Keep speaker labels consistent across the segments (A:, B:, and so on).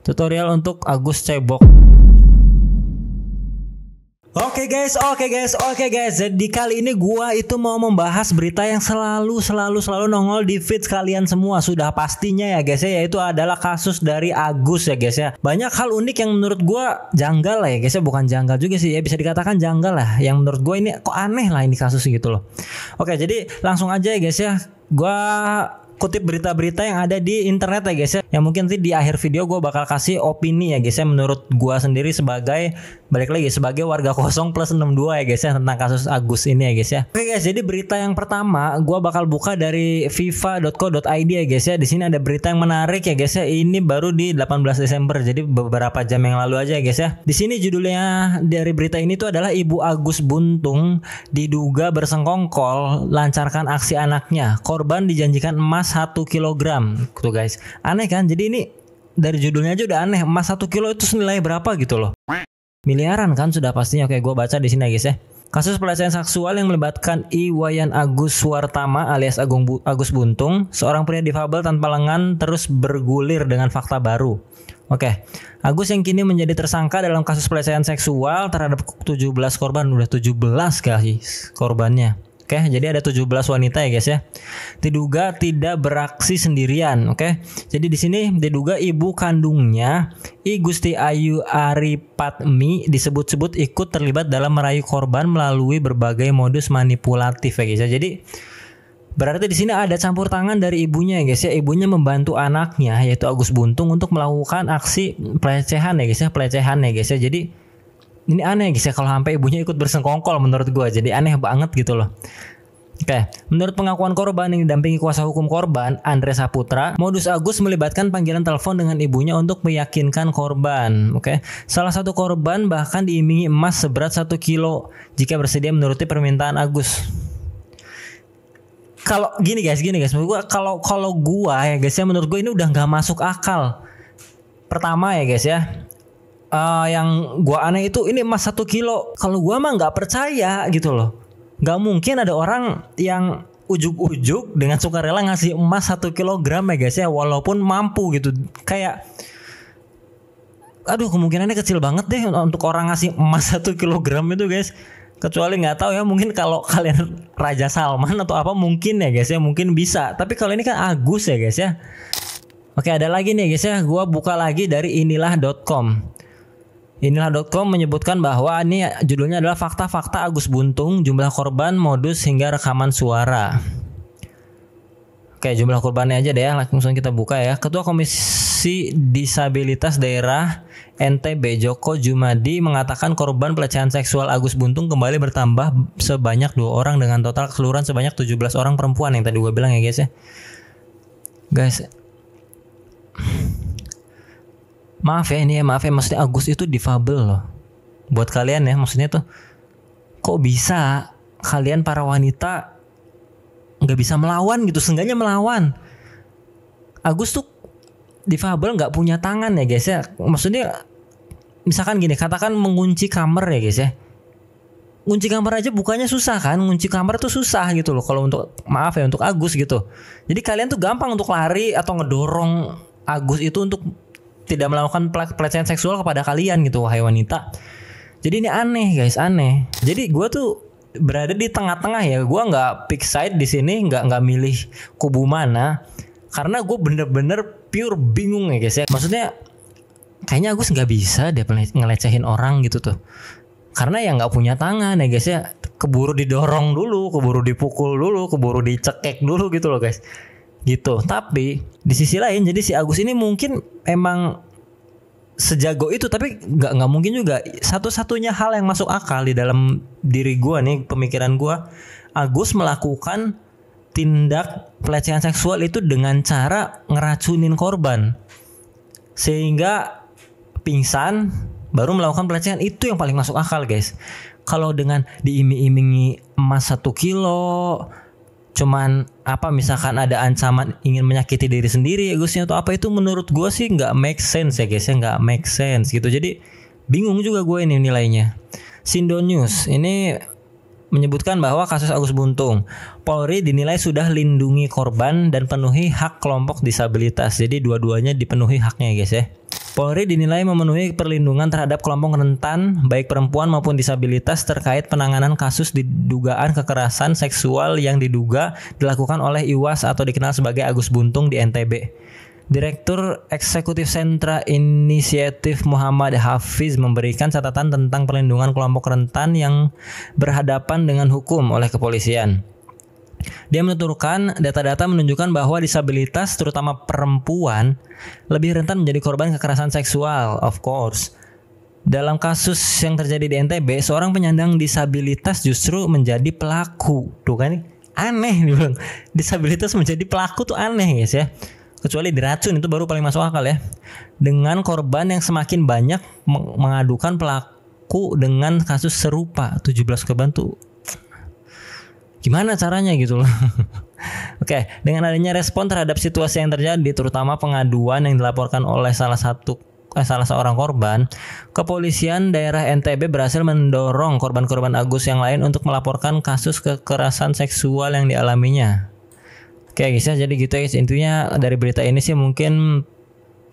A: Tutorial untuk Agus Cebok. Oke guys. Jadi kali ini gua itu mau membahas berita yang selalu nongol di feed kalian semua. Sudah pastinya ya guys ya, yaitu adalah kasus dari Agus ya guys ya. Banyak hal unik yang menurut gua janggal lah ya guys ya, bukan janggal juga sih ya, bisa dikatakan janggal lah. Yang menurut gua ini kok aneh lah ini kasus gitu loh. Oke, jadi langsung aja ya guys ya. Gua kutip berita-berita yang ada di internet ya guys ya, yang mungkin nanti di akhir video gue bakal kasih opini ya guys ya, menurut gue sendiri sebagai, balik lagi, sebagai warga kosong plus 62 ya guys ya, tentang kasus Agus ini ya guys ya. Oke guys, jadi berita yang pertama gue bakal buka dari fifa.co.id ya guys ya. Di sini ada berita yang menarik ya guys ya. Ini baru di 18 Desember, jadi beberapa jam yang lalu aja ya guys ya. Di sini judulnya dari berita ini tuh adalah Ibu Agus Buntung diduga bersengkongkol lancarkan aksi anaknya. Korban dijanjikan emas 1 kilogram. Tuh guys, aneh kan? Jadi ini dari judulnya aja udah aneh. Emas 1 kilo itu senilai berapa gitu loh? Miliaran kan sudah pastinya. Oke, gue baca di sini ya guys ya. Kasus pelecehan seksual yang melibatkan Iwayan Agus Suartama alias Agus Buntung, seorang pria difabel tanpa lengan, terus bergulir dengan fakta baru. Oke, Agus yang kini menjadi tersangka dalam kasus pelecehan seksual terhadap 17 korban. Udah 17 guys korbannya. Oke, jadi ada 17 wanita ya guys ya. Diduga tidak beraksi sendirian. Oke. Jadi di sini diduga ibu kandungnya I Gusti Ayu Aripatmi disebut-sebut ikut terlibat dalam merayu korban melalui berbagai modus manipulatif ya guys ya. Jadi berarti di sini ada campur tangan dari ibunya ya guys ya. Ibunya membantu anaknya yaitu Agus Buntung untuk melakukan aksi pelecehan ya guys ya, pelecehan ya guys ya. Jadi ini aneh guys ya kalau sampai ibunya ikut bersengkongkol menurut gue. Jadi aneh banget gitu loh. Oke, menurut pengakuan korban yang didampingi kuasa hukum korban, Andre Saputra, modus Agus melibatkan panggilan telepon dengan ibunya untuk meyakinkan korban. Oke, salah satu korban bahkan diiming emas seberat 1 kilo jika bersedia menuruti permintaan Agus. Kalau gini guys, menurut gue kalau gue ya guys ya, menurut gue ini udah nggak masuk akal. Pertama ya guys ya. Yang gua aneh itu ini emas 1 kilo. Kalau gua mah nggak percaya gitu loh. Nggak mungkin ada orang yang ujuk-ujuk dengan sukarela ngasih emas 1 kilogram ya guys ya, walaupun mampu gitu. Kayak aduh, kemungkinannya kecil banget deh untuk orang ngasih emas 1 kilogram itu guys. Kecuali nggak tahu ya, mungkin kalau kalian Raja Salman atau apa mungkin ya guys ya, mungkin bisa. Tapi kalau ini kan Agus ya guys ya. Oke, ada lagi nih guys ya. Gua buka lagi dari inilah.com. Inilah.com menyebutkan bahwa ini judulnya adalah fakta-fakta Agus Buntung, jumlah korban, modus hingga rekaman suara. Oke, jumlah korbannya aja deh ya, langsung kita buka ya. Ketua Komisi Disabilitas Daerah NTB Joko Jumadi mengatakan korban pelecehan seksual Agus Buntung kembali bertambah sebanyak 2 orang dengan total keseluruhan sebanyak 17 orang perempuan yang tadi gue bilang ya guys ya. Guys, maaf ya maksudnya Agus itu difabel loh. Buat kalian ya, maksudnya tuh kok bisa kalian para wanita nggak bisa melawan gitu, seenggaknya melawan. Agus tuh difabel, nggak punya tangan ya guys ya. Maksudnya misalkan gini, katakan mengunci kamar ya guys ya. Kunci kamar aja bukannya susah kan? Kunci kamar tuh susah gitu loh kalau untuk, maaf ya, untuk Agus gitu. Jadi kalian tuh gampang untuk lari atau ngedorong Agus itu untuk tidak melakukan pelecehan seksual kepada kalian gitu, wahai wanita. Jadi ini aneh guys, aneh. Jadi gue tuh berada di tengah-tengah ya. Gue nggak pick side di sini, nggak milih kubu mana, karena gue bener-bener pure bingung ya guys ya. Maksudnya kayaknya Agus nggak bisa deh ngelecehin orang gitu tuh, karena ya nggak punya tangan ya guys ya. Keburu didorong dulu, keburu dipukul dulu, keburu dicekek dulu gitu loh guys. Gitu. Tapi di sisi lain, jadi si Agus ini mungkin emang sejago itu, tapi nggak mungkin juga. Satu-satunya hal yang masuk akal di dalam diri gue nih, pemikiran gue, Agus melakukan tindak pelecehan seksual itu dengan cara ngeracunin korban sehingga pingsan baru melakukan pelecehan. Itu yang paling masuk akal guys. Kalau dengan diiming-imingi emas 1 kilo, cuman apa, misalkan ada ancaman ingin menyakiti diri sendiri Agusnya atau apa, itu menurut gue sih nggak make sense ya guys ya, nggak make sense gitu. Jadi bingung juga gue ini nilainya. Sindo News ini menyebutkan bahwa kasus Agus Buntung, Polri dinilai sudah lindungi korban dan penuhi hak kelompok disabilitas. Jadi dua-duanya dipenuhi haknya ya guys ya. Polri dinilai memenuhi perlindungan terhadap kelompok rentan baik perempuan maupun disabilitas terkait penanganan kasus dugaan kekerasan seksual yang diduga dilakukan oleh IWAS atau dikenal sebagai Agus Buntung di NTB. Direktur Eksekutif Sentra Inisiatif Muhammad Hafiz memberikan catatan tentang perlindungan kelompok rentan yang berhadapan dengan hukum oleh kepolisian. Dia menuturkan data-data menunjukkan bahwa disabilitas terutama perempuan lebih rentan menjadi korban kekerasan seksual, of course. Dalam kasus yang terjadi di NTB, seorang penyandang disabilitas justru menjadi pelaku. Tuh kan, aneh nih bang. Disabilitas menjadi pelaku tuh aneh guys ya. Kecuali diracun itu baru paling masuk akal ya. Dengan korban yang semakin banyak mengadukan pelaku dengan kasus serupa, 17 korban tuh gimana caranya gitu loh. Oke, dengan adanya respon terhadap situasi yang terjadi, terutama pengaduan yang dilaporkan oleh salah seorang korban, kepolisian daerah NTB berhasil mendorong korban-korban Agus yang lain untuk melaporkan kasus kekerasan seksual yang dialaminya. Oke guys ya, jadi gitu guys, intinya dari berita ini sih mungkin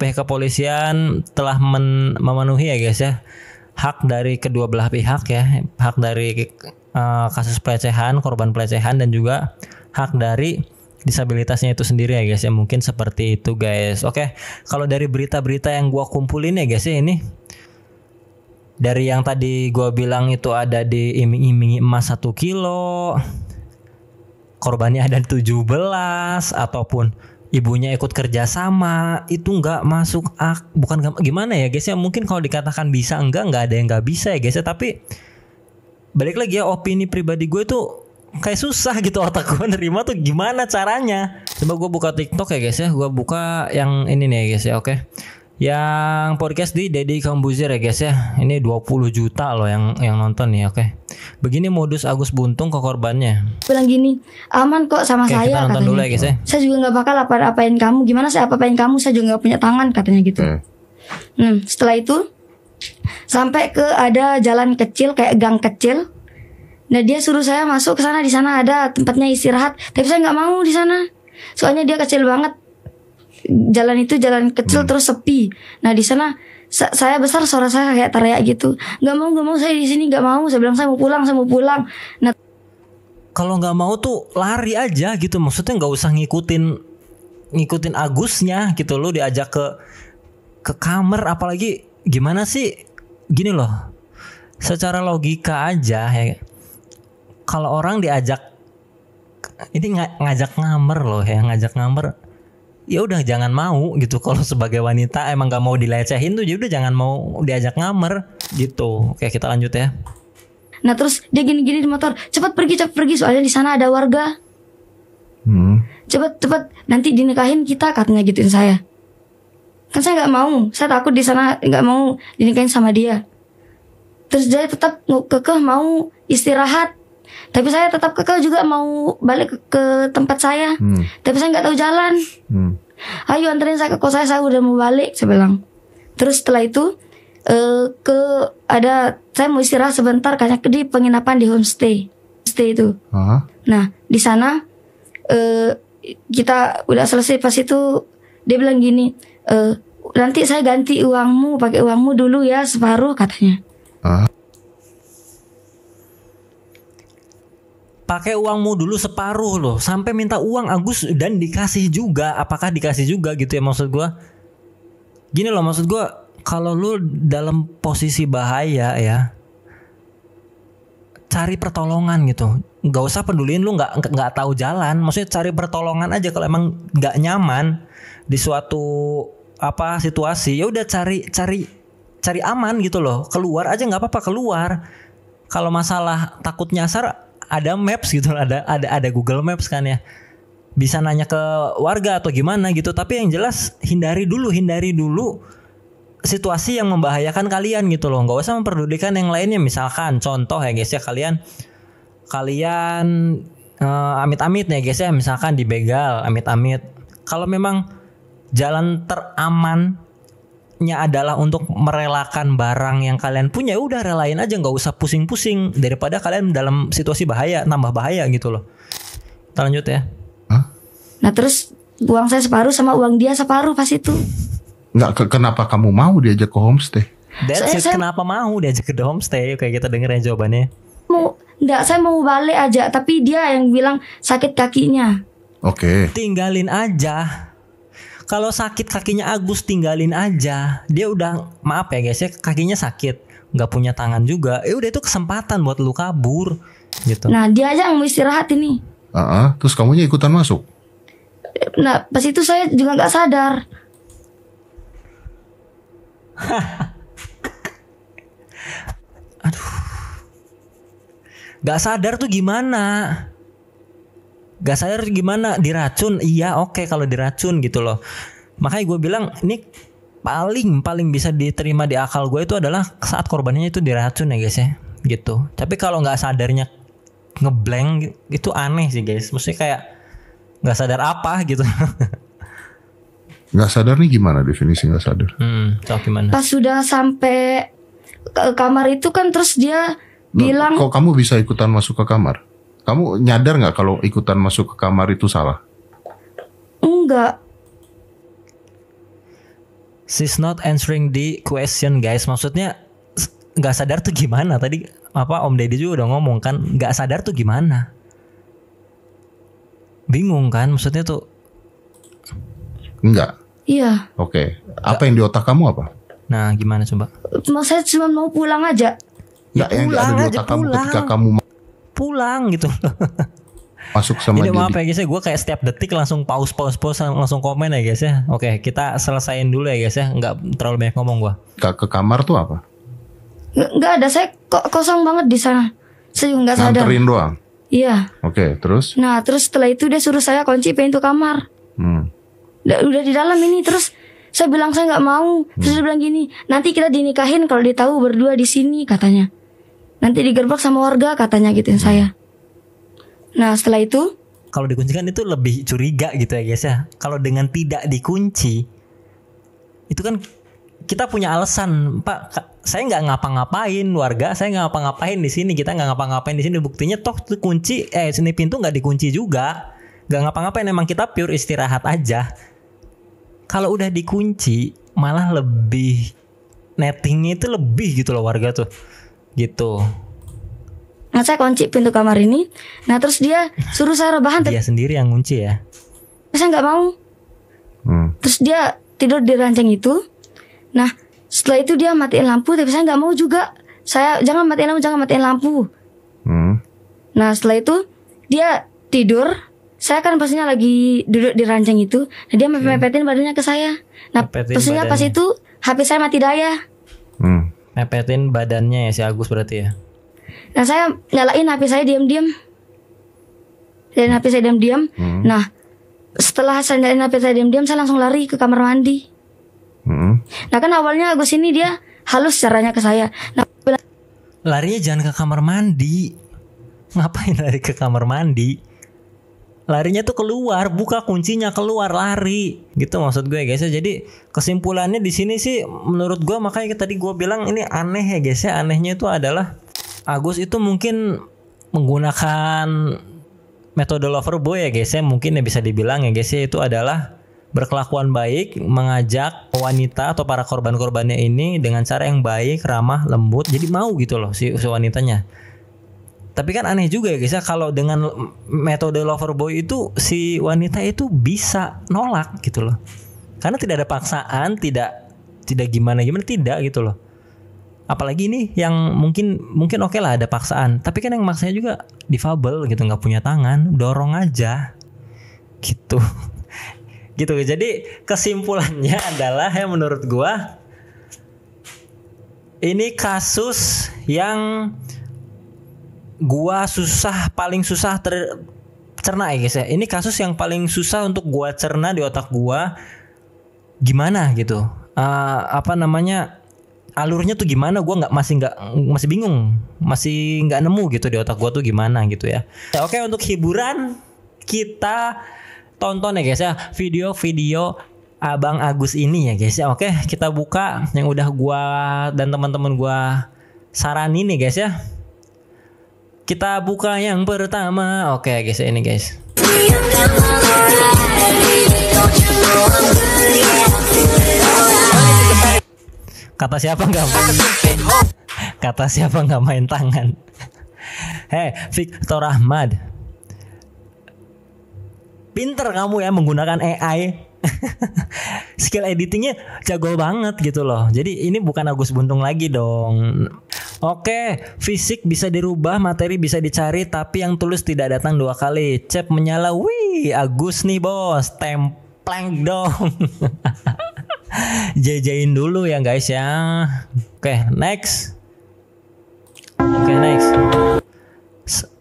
A: pihak kepolisian telah memenuhi ya guys ya hak dari kedua belah pihak ya, hak dari kasus pelecehan, korban pelecehan, dan juga hak dari disabilitasnya itu sendiri ya guys ya, mungkin seperti itu guys. Oke, kalau dari berita-berita yang gua kumpulin ya guys ya, ini dari yang tadi gua bilang itu ada di iming-imingi emas 1 kilo, korbannya ada 17, ataupun ibunya ikut kerja sama, itu nggak masuk bukan gimana ya guys ya, mungkin kalau dikatakan bisa nggak ada yang nggak bisa ya guys ya, tapi balik lagi ya, opini pribadi gue tuh kayak susah gitu otak gue nerima tuh gimana caranya. Coba gue buka TikTok ya guys ya, gue buka yang ini nih ya guys ya, oke. Yang podcast di Deddy Corbuzier ya guys ya, ini 20 juta loh yang nonton nih, oke. Begini modus Agus Buntung ke korbannya.
B: Bilang gini, aman kok sama
A: oke,
B: saya
A: kita nonton
B: katanya.
A: Dulu ya guys ya.
B: Saya juga nggak bakal apa-apain kamu. Gimana saya apa-apain kamu? Saya juga nggak punya tangan katanya gitu. Setelah itu sampai ke ada jalan kecil kayak gang kecil. Nah dia suruh saya masuk ke sana, di sana ada tempatnya istirahat. Tapi saya nggak mau di sana. Soalnya dia kecil banget. Jalan itu jalan kecil terus sepi. Nah di sana saya besar, suara saya kayak teriak gitu. Nggak mau saya di sini, nggak mau. Saya bilang saya mau pulang. Nah
A: kalau nggak mau tuh lari aja gitu. Maksudnya nggak usah ngikutin Agusnya gitu. Lo diajak ke kamar, apalagi gimana sih? Gini loh, secara logika aja ya, kalau orang diajak ini ngajak ngamer loh ya, ya udah jangan mau gitu. Kalau sebagai wanita emang gak mau dilecehin tuh, ya udah jangan mau diajak ngamer gitu. Oke, kita lanjut ya.
B: Nah terus dia gini-gini di motor, cepat pergi soalnya di sana ada warga. Cepat nanti dinikahin kita katanya, gituin saya. Kan saya nggak mau, saya takut di sana, nggak mau dinikahin sama dia. Terus dia tetap kekeh mau istirahat, tapi saya tetap kekeh juga mau balik ke tempat saya. Tapi saya nggak tahu jalan. Ayo anterin saya ke kos saya udah mau balik, saya bilang. Terus setelah itu saya mau istirahat sebentar, kayaknya di penginapan di homestay itu. Nah di sana kita udah selesai. Pas itu dia bilang gini, nanti saya ganti uangmu, pakai uangmu dulu ya separuh katanya.
A: Pakai uangmu dulu separuh loh, sampai minta uang Agus dan dikasih juga. Apakah dikasih juga gitu ya, maksud gue? Gini loh, maksud gue, kalau lu dalam posisi bahaya ya, cari pertolongan gitu. Nggak usah peduliin lu nggak tahu jalan. Maksudnya cari pertolongan aja kalau emang nggak nyaman di suatu situasi, ya udah cari aman gitu loh. Keluar aja nggak apa-apa, keluar. Kalau masalah takut nyasar, ada maps gitu, ada Google Maps kan ya. Bisa nanya ke warga atau gimana gitu. Tapi yang jelas hindari dulu situasi yang membahayakan kalian gitu loh. Nggak usah memperdulikan yang lainnya. Misalkan contoh ya guys ya, kalian amit-amit ya guys ya, misalkan dibegal amit-amit. Kalau memang jalan teramannya adalah untuk merelakan barang yang kalian punya, udah relain aja, nggak usah pusing-pusing, daripada kalian dalam situasi bahaya, nambah bahaya gitu loh. Kita lanjut ya.
B: Nah terus uang saya separuh sama uang dia separuh pas itu.
C: Nggak, kenapa kamu mau diajak ke homestay?
A: That's it, kenapa mau diajak ke homestay? Kayak kita dengerin jawabannya.
B: Saya mau balik aja, tapi dia yang bilang sakit kakinya.
C: Oke.
A: Tinggalin aja. Kalau sakit kakinya Agus, tinggalin aja. Dia udah, maaf ya guys ya, kakinya sakit, nggak punya tangan juga. Udah, itu kesempatan buat lu kabur gitu.
B: Nah, dia aja yang mau istirahat ini.
C: Terus kamunya ikutan masuk?
B: Nah, pas itu saya juga nggak sadar.
A: Aduh, gak sadar tuh gimana? Gak sadar tuh gimana? Diracun? Iya, oke, kalau diracun gitu loh. Makanya gue bilang ini paling bisa diterima di akal gue itu adalah saat korbannya itu diracun ya guys ya, gitu. Tapi kalau nggak sadarnya ngeblank itu aneh sih guys. Maksudnya kayak nggak sadar apa gitu.
C: Nggak sadar nih gimana definisi nggak sadar?
A: Tahu gimana?
B: Pas sudah sampai ke kamar itu kan, terus dia bilang,
C: kok kamu bisa ikutan masuk ke kamar? Kamu nyadar nggak kalau ikutan masuk ke kamar itu salah?
B: enggak.
A: She's not answering the question guys. Maksudnya nggak sadar tuh gimana? Tadi apa Om Deddy juga udah ngomong kan, nggak sadar tuh gimana? Bingung kan? Maksudnya tuh
C: enggak.
B: Iya.
C: Oke. Apa yang di otak kamu apa?
A: Nah, gimana coba?
B: Saya cuma mau pulang aja.
C: Nggak, yang ada di otak kamu ketika kamu
A: pulang gitu.
C: Masuk sama
A: ini
C: dia.
A: Maaf ya guys ya, gue kayak setiap detik langsung pause langsung komen ya guys ya. Oke, kita selesaiin dulu ya guys ya, nggak terlalu banyak ngomong gue.
C: Ke kamar tuh apa?
B: Nggak ada, saya kosong banget di sana. Saya juga nggak sadar.
C: Nganterin doang?
B: Iya.
C: Oke, terus?
B: Nah, terus setelah itu dia suruh saya kunci pintu kamar. Udah di dalam ini, terus saya bilang saya nggak mau. Terus dia bilang gini, nanti kita dinikahin kalau dia tahu berdua di sini katanya. Nanti digerbek sama warga katanya gituin saya. Nah setelah itu,
A: kalau dikuncikan itu lebih curiga gitu ya guys ya. Kalau dengan tidak dikunci, itu kan kita punya alasan, Pak. Saya nggak ngapa-ngapain, warga saya nggak ngapa-ngapain di sini, kita nggak ngapa-ngapain di sini. Buktinya toh tuh kunci, sini pintu nggak dikunci juga, nggak ngapa-ngapain. Emang kita pure istirahat aja. Kalau udah dikunci, malah lebih nettingnya itu lebih gitu loh warga tuh, gitu.
B: nah saya kunci pintu kamar ini. Nah terus dia suruh saya rebahan.
A: Dia sendiri yang kunci ya.
B: Saya nggak mau. Terus dia tidur di ranjang itu. Nah setelah itu dia matiin lampu, tapi saya nggak mau juga. Saya jangan matiin lampu. Nah setelah itu dia tidur. Saya kan pastinya lagi duduk di ranjang itu. Nah dia mepetin badannya ke saya. Nah pastinya pas itu HP saya mati daya.
A: Mepetin badannya ya si Agus berarti ya.
B: Nah saya nyalain HP saya diam-diam. Nah setelah saya nyalain HP saya diam-diam, saya langsung lari ke kamar mandi. Nah kan awalnya Agus ini dia halus caranya ke saya. Nah
A: larinya jangan ke kamar mandi. Ngapain lari ke kamar mandi? Larinya tuh keluar, buka kuncinya, keluar, lari. Gitu maksud gue guys ya. Jadi kesimpulannya di sini sih menurut gue, makanya tadi gue bilang ini aneh ya guys ya. Anehnya itu adalah Agus itu mungkin menggunakan metode lover boy ya guys ya. Mungkin ya bisa dibilang ya guys ya, itu adalah berkelakuan baik, mengajak wanita atau para korban-korbannya ini dengan cara yang baik, ramah, lembut. Jadi mau gitu loh si wanitanya. Tapi kan aneh juga ya guys ya, kalau dengan metode lover boy itu si wanita itu bisa nolak gitu loh. Karena tidak ada paksaan, tidak gimana tidak gitu loh. Apalagi ini yang mungkin oke lah ada paksaan, tapi kan yang maksanya juga difabel gitu, nggak punya tangan, dorong aja gitu. Gitu. Jadi kesimpulannya adalah ya menurut gua ini kasus yang gua paling susah cerna ya guys ya. Ini kasus yang paling susah untuk gua cerna di otak gua. Gimana gitu? Alurnya tuh gimana? Gua masih bingung, masih nggak nemu gitu di otak gua tuh gimana gitu ya. Oke, untuk hiburan kita tonton ya guys ya video-video Abang Agus ini ya guys ya. Oke, kita buka yang udah gua dan teman-teman gua saranin nih guys ya. Kita buka yang pertama. Oke guys, ini guys. Kata siapa nggak? Kata siapa nggak main tangan? Victor Ahmad, pinter kamu ya menggunakan AI. Skill editingnya jago banget gitu loh. Jadi ini bukan Agus Buntung lagi dong. Oke, fisik bisa dirubah, materi bisa dicari, tapi yang tulus tidak datang 2 kali. Cep menyala, wih Agus nih bos, templank dong. Jajain dulu ya guys ya. Oke, next.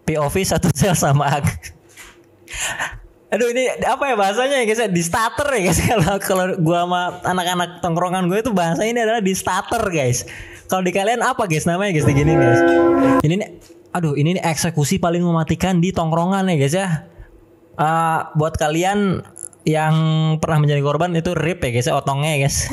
A: POV satu sel sama aduh ini apa ya bahasanya ya guys ya, di starter ya guys. Kalau gua sama anak-anak tongkrongan gue itu bahasa ini adalah di starter guys. Kalau di kalian apa guys namanya guys gini guys. Ini nih, ini nih eksekusi paling mematikan di tongkrongan ya guys ya. Buat kalian yang pernah menjadi korban itu rip ya guys ya, otongnya ya guys.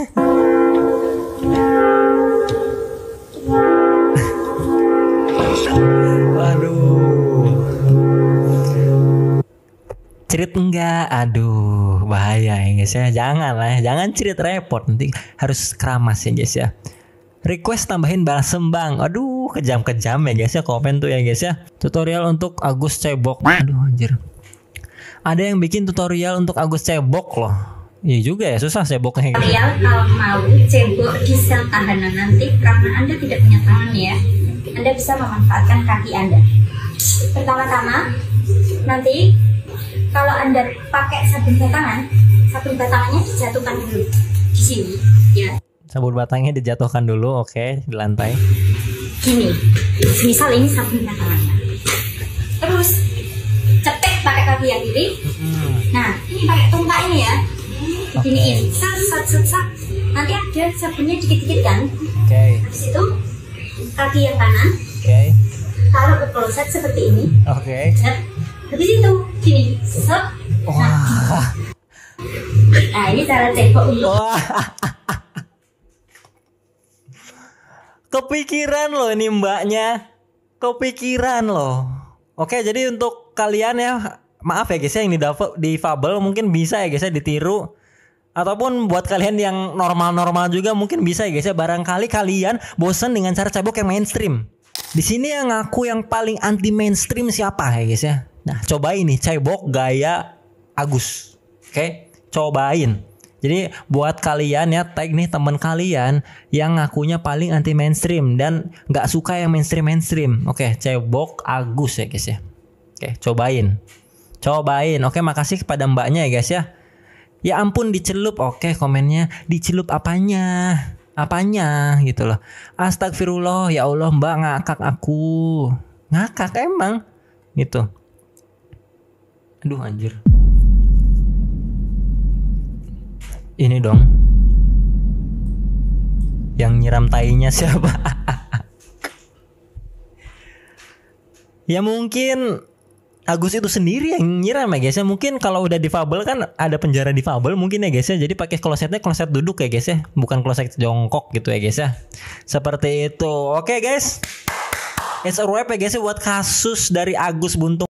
A: Cerit enggak, aduh bahaya ya guys ya. Jangan lah ya, jangan cerit repot, nanti harus keramas ya guys ya. Request tambahin balas sembang, aduh kejam-kejam ya guys ya komen tuh ya guys ya. Tutorial untuk Agus cebok, aduh anjir. Ada yang bikin tutorial untuk Agus cebok loh. Iya juga ya, susah ceboknya.
D: Tutorial kalau mau cebok di sel tahanan nanti, karena Anda tidak punya tangan ya, Anda bisa memanfaatkan kaki Anda. Pertama-tama nanti kalau Anda pakai sabun batangannya dijatuhkan dulu di sini, ya. Sabun
A: batangnya dijatuhkan dulu, oke, di lantai.
D: Gini, misal ini sabun batangannya. Terus cetek pakai kaki yang kiri. Nah, ini pakai tongkat ini ya, diginiin, sat. Nanti ada sabunnya dikit-dikit kan.
A: Oke.
D: Habis itu kaki yang kanan.
A: Oke.
D: Taruh ke kloset seperti ini.
A: Oke.
D: Habis itu gini, set. Nah, ini cara cebok untuk.
A: Kepikiran loh ini mbaknya. Kepikiran loh. Oke, jadi untuk kalian ya, maaf ya guys ya yang difabel mungkin bisa ya guys ya ditiru. Ataupun buat kalian yang normal-normal juga mungkin bisa ya guys ya. Barangkali kalian bosan dengan cara cebok yang mainstream. Di sini yang ngaku yang paling anti mainstream siapa ya guys ya? Nah, cobain nih cebok gaya Agus. Oke, cobain. Jadi buat kalian ya, tag nih teman kalian yang ngakunya paling anti mainstream dan nggak suka yang mainstream. Oke, cebok Agus ya guys ya. Oke, cobain. Oke, makasih kepada mbaknya ya guys ya. Ya ampun dicelup. Oke, komennya dicelup apanya gitu loh. Astagfirullah, ya Allah mbak ngakak aku. Ngakak emang gitu. Aduh anjir. Ini dong. Yang nyiram tainya siapa? Ya mungkin Agus itu sendiri yang nyiram ya guys ya. Mungkin kalau udah difabel kan ada penjara difabel mungkin ya guys ya. Jadi pakai klosetnya kloset duduk ya guys ya. Bukan kloset jongkok gitu ya guys ya. Seperti itu. Oke guys. It's a wrap ya guys ya buat kasus dari Agus Buntung.